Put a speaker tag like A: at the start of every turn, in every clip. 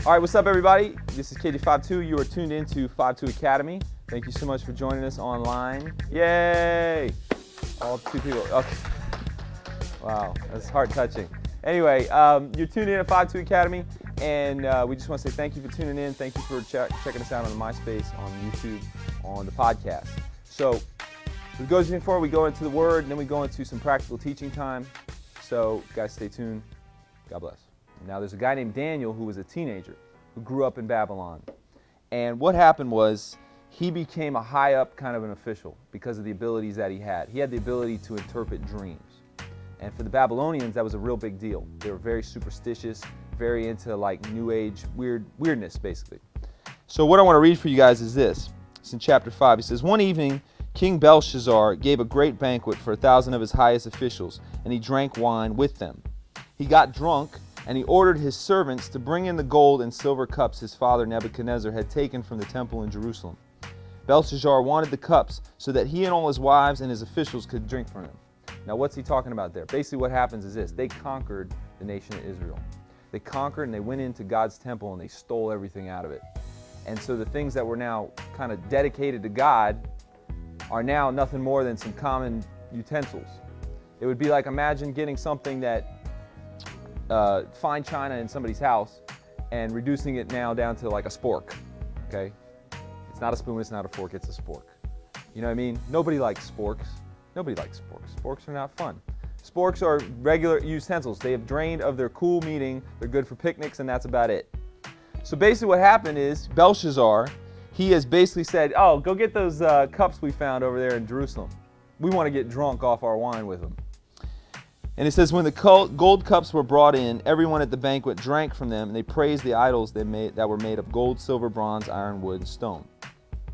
A: All right, what's up, everybody? This is KD52. You are tuned into 52 Academy. Thank you so much for joining us online. Yay! All 2 people. Okay. Wow, that's heart-touching. Anyway, you're tuned in at 52 Academy, and we just want to say thank you for tuning in. Thank you for checking us out on the MySpace, on YouTube, on the podcast. So, as it goes before, we go into the Word, and then we go into some practical teaching time. So, guys, stay tuned. God bless. Now, there's a guy named Daniel who was a teenager who grew up in Babylon. And what happened was he became a high-up kind of an official because of the abilities that he had. He had the ability to interpret dreams. And for the Babylonians, that was a real big deal. They were very superstitious, very into like New Age weirdness, basically. So what I want to read for you guys is this. It's in chapter 5. He says, "One evening, King Belshazzar gave a great banquet for 1,000 of his highest officials, and he drank wine with them. He got drunk, and he ordered his servants to bring in the gold and silver cups his father Nebuchadnezzar had taken from the temple in Jerusalem. Belshazzar wanted the cups so that he and all his wives and his officials could drink from them." Now, what's he talking about there? Basically, what happens is this. They conquered the nation of Israel. They conquered and they went into God's temple and they stole everything out of it. And so the things that were now kind of dedicated to God are now nothing more than some common utensils. It would be like, imagine getting something that fine china in somebody's house and reducing it now down to like a spork, okay? It's not a spoon, it's not a fork, it's a spork. You know what I mean? Nobody likes sporks. Nobody likes sporks. Sporks are not fun. Sporks are regular utensils. They have drained of their cool meaning. They're good for picnics, and that's about it. So basically what happened is Belshazzar, he has basically said, oh, go get those cups we found over there in Jerusalem. We want to get drunk off our wine with them. And it says, when the gold cups were brought in, everyone at the banquet drank from them, and they praised the idols that were made of gold, silver, bronze, iron, wood, and stone.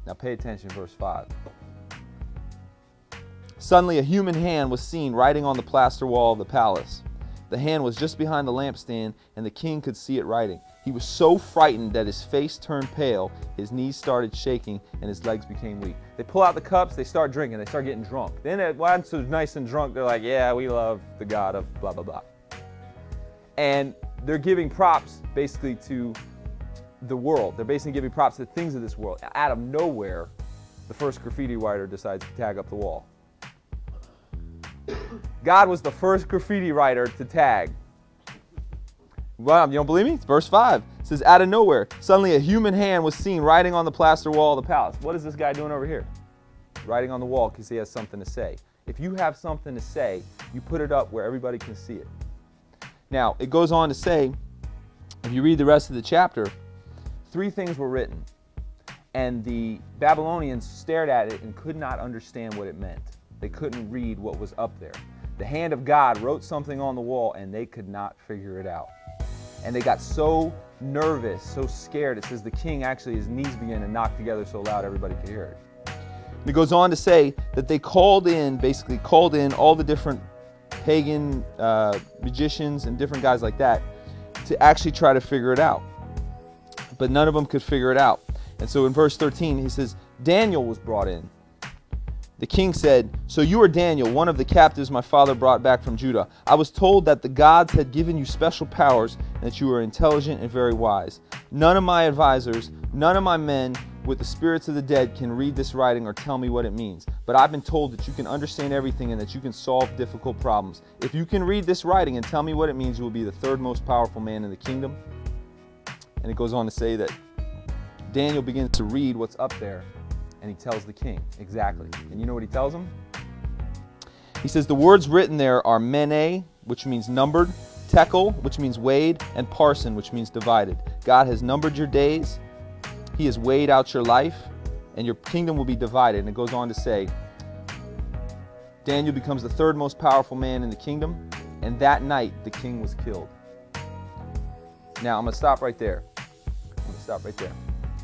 A: Now pay attention, verse 5. Suddenly a human hand was seen writing on the plaster wall of the palace. The hand was just behind the lampstand, and the king could see it writing. He was so frightened that his face turned pale, his knees started shaking, and his legs became weak. They pull out the cups, they start drinking, they start getting drunk. Then once they're nice and drunk, they're like, yeah, we love the God of blah, blah, blah. And they're giving props basically to the world. They're basically giving props to the things of this world. Out of nowhere, the first graffiti writer decides to tag up the wall. God was the first graffiti writer to tag. Well, you don't believe me? It's verse 5. It says, out of nowhere, suddenly a human hand was seen writing on the plaster wall of the palace. What is this guy doing over here? Writing on the wall because he has something to say. If you have something to say, you put it up where everybody can see it. Now, it goes on to say, if you read the rest of the chapter, 3 things were written. And the Babylonians stared at it and could not understand what it meant. They couldn't read what was up there. The hand of God wrote something on the wall and they could not figure it out. And they got so nervous, so scared. It says the king actually, his knees began to knock together so loud everybody could hear it. And it goes on to say that they basically called in all the different pagan magicians and different guys like that to actually try to figure it out. But none of them could figure it out. And so in verse 13, he says, Daniel was brought in. The king said, so you are Daniel, one of the captives my father brought back from Judah. I was told that the gods had given you special powers and that you are intelligent and very wise. None of my advisors, none of my men with the spirits of the dead can read this writing or tell me what it means. But I've been told that you can understand everything and that you can solve difficult problems. If you can read this writing and tell me what it means, you will be the 3rd most powerful man in the kingdom. And it goes on to say that Daniel begins to read what's up there. And he tells the king exactly. And you know what he tells him? He says the words written there are mene, which means numbered, tekel, which means weighed, and parson, which means divided. God has numbered your days. He has weighed out your life, and your kingdom will be divided. And it goes on to say, Daniel becomes the 3rd most powerful man in the kingdom, and that night the king was killed. Now I'm going to stop right there.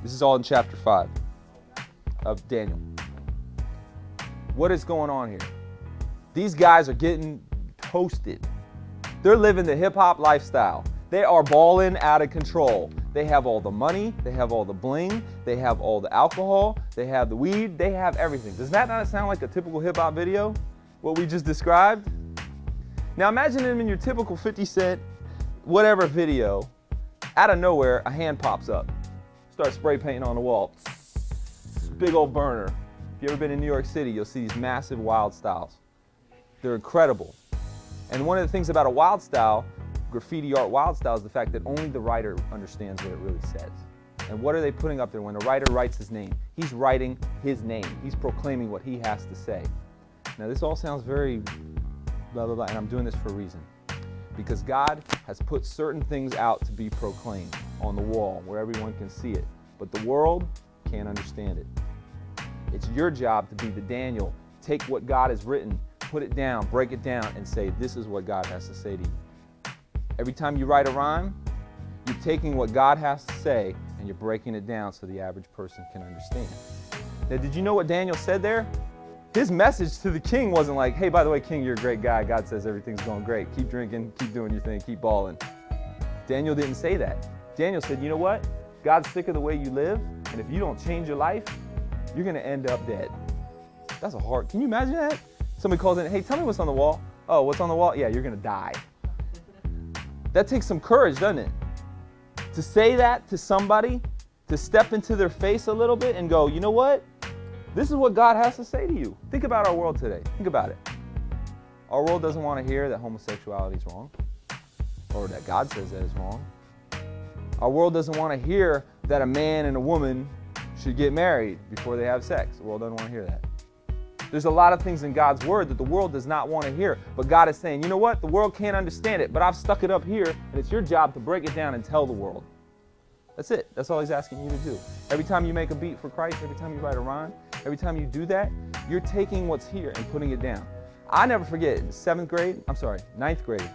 A: This is all in chapter 5. Of Daniel. What is going on here? These guys are getting toasted. They're living the hip-hop lifestyle. They are balling out of control. They have all the money, they have all the bling, they have all the alcohol, they have the weed, they have everything. Does that not sound like a typical hip-hop video? What we just described? Now imagine them in your typical 50 Cent, whatever video, Out of nowhere, a hand pops up. Starts spray painting on the wall. Big old burner. If you've ever been in New York City, you'll see these massive wild styles. They're incredible. And one of the things about a wild style, graffiti art wild style, is the fact that only the writer understands what it really says. And what are they putting up there? When a writer writes his name, he's writing his name. He's proclaiming what he has to say. Now this all sounds very blah, blah, blah, and I'm doing this for a reason. Because God has put certain things out to be proclaimed on the wall where everyone can see it. But the world can't understand it. It's your job to be the Daniel. Take what God has written, put it down, break it down, and say, this is what God has to say to you. Every time you write a rhyme, you're taking what God has to say and you're breaking it down so the average person can understand. Now, did you know what Daniel said there? His message to the king wasn't like, hey, by the way, king, you're a great guy. God says everything's going great. Keep drinking, keep doing your thing, keep balling. Daniel didn't say that. Daniel said, you know what? God's sick of the way you live, and if you don't change your life, you're going to end up dead. That's a hard, can you imagine that? Somebody calls in, hey, tell me what's on the wall. Oh, what's on the wall? Yeah, you're going to die. That takes some courage, doesn't it? To say that to somebody, to step into their face a little bit and go, you know what? This is what God has to say to you. Think about our world today. Think about it. Our world doesn't want to hear that homosexuality is wrong or that God says that it's wrong. Our world doesn't want to hear that a man and a woman should get married before they have sex. The world doesn't want to hear that. There's a lot of things in God's word that the world does not want to hear, but God is saying, you know what? The world can't understand it, but I've stuck it up here, and it's your job to break it down and tell the world. That's it. That's all he's asking you to do. Every time you make a beat for Christ, every time you write a rhyme, every time you do that, you're taking what's here and putting it down. I never forget, in ninth grade,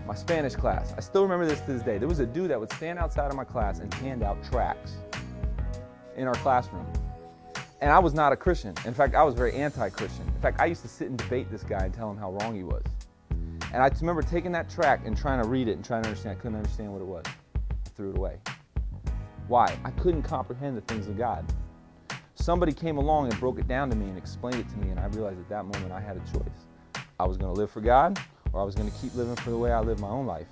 A: my Spanish class. I still remember this to this day. There was a dude that would stand outside of my class and hand out tracts in our classroom. And I was not a Christian. In fact, I was very anti-Christian. In fact, I used to sit and debate this guy and tell him how wrong he was. And I remember taking that tract and trying to read it and trying to understand. I couldn't understand what it was. I threw it away. Why? I couldn't comprehend the things of God. Somebody came along and broke it down to me and explained it to me, and I realized at that moment I had a choice. I was going to live for God, or I was going to keep living for the way I live my own life.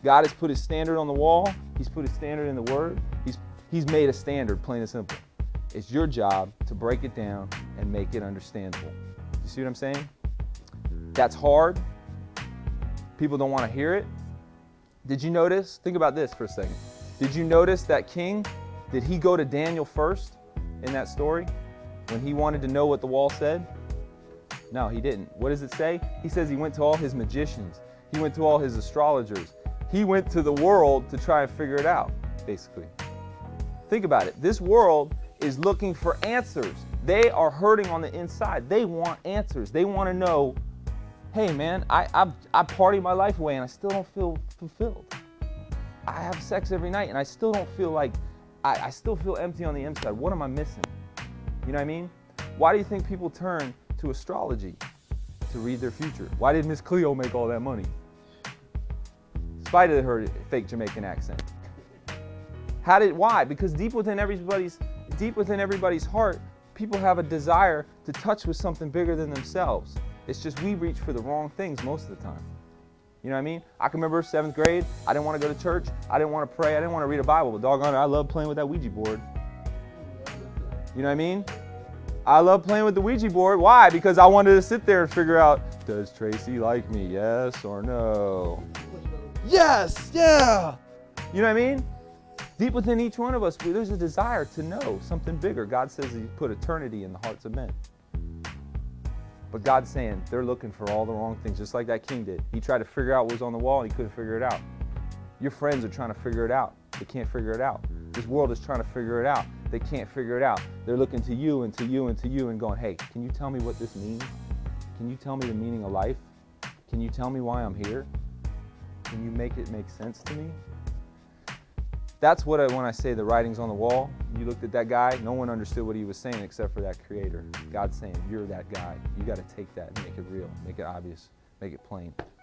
A: God has put his standard on the wall. He's put his standard in the word. He's made a standard, plain and simple. It's your job to break it down and make it understandable. You see what I'm saying? That's hard. People don't want to hear it. Did you notice? Think about this for a second. Did you notice that king? Did he go to Daniel first in that story when he wanted to know what the wall said? No, he didn't. What does it say? He says he went to all his magicians. He went to all his astrologers. He went to the world to try and figure it out, basically. Think about it. This world is looking for answers. They are hurting on the inside. They want answers. They want to know, hey man, I party my life away and I still don't feel fulfilled. I have sex every night and I still don't feel like, I still feel empty on the inside. What am I missing? You know what I mean? Why do you think people turn to astrology to read their future? Why did Miss Cleo make all that money? In spite of her fake Jamaican accent. Why? Because deep within everybody's heart, people have a desire to touch with something bigger than themselves. It's just we reach for the wrong things most of the time. You know what I mean? I can remember 7th grade, I didn't want to go to church, I didn't want to pray, I didn't want to read a Bible, but doggone it, I love playing with that Ouija board. You know what I mean? I love playing with the Ouija board. Why? Because I wanted to sit there and figure out, does Tracy like me, yes or no? Yes, yeah! You know what I mean? Deep within each one of us, there's a desire to know something bigger. God says he put eternity in the hearts of men. But God's saying they're looking for all the wrong things, just like that king did. He tried to figure out what was on the wall and he couldn't figure it out. Your friends are trying to figure it out. They can't figure it out. This world is trying to figure it out. They can't figure it out. They're looking to you and to you and to you and going, hey, can you tell me what this means? Can you tell me the meaning of life? Can you tell me why I'm here? Can you make it make sense to me? That's what when I say the writing's on the wall. You looked at that guy, no one understood what he was saying except for that creator. God's saying, you're that guy. You got to take that and make it real, make it obvious, make it plain.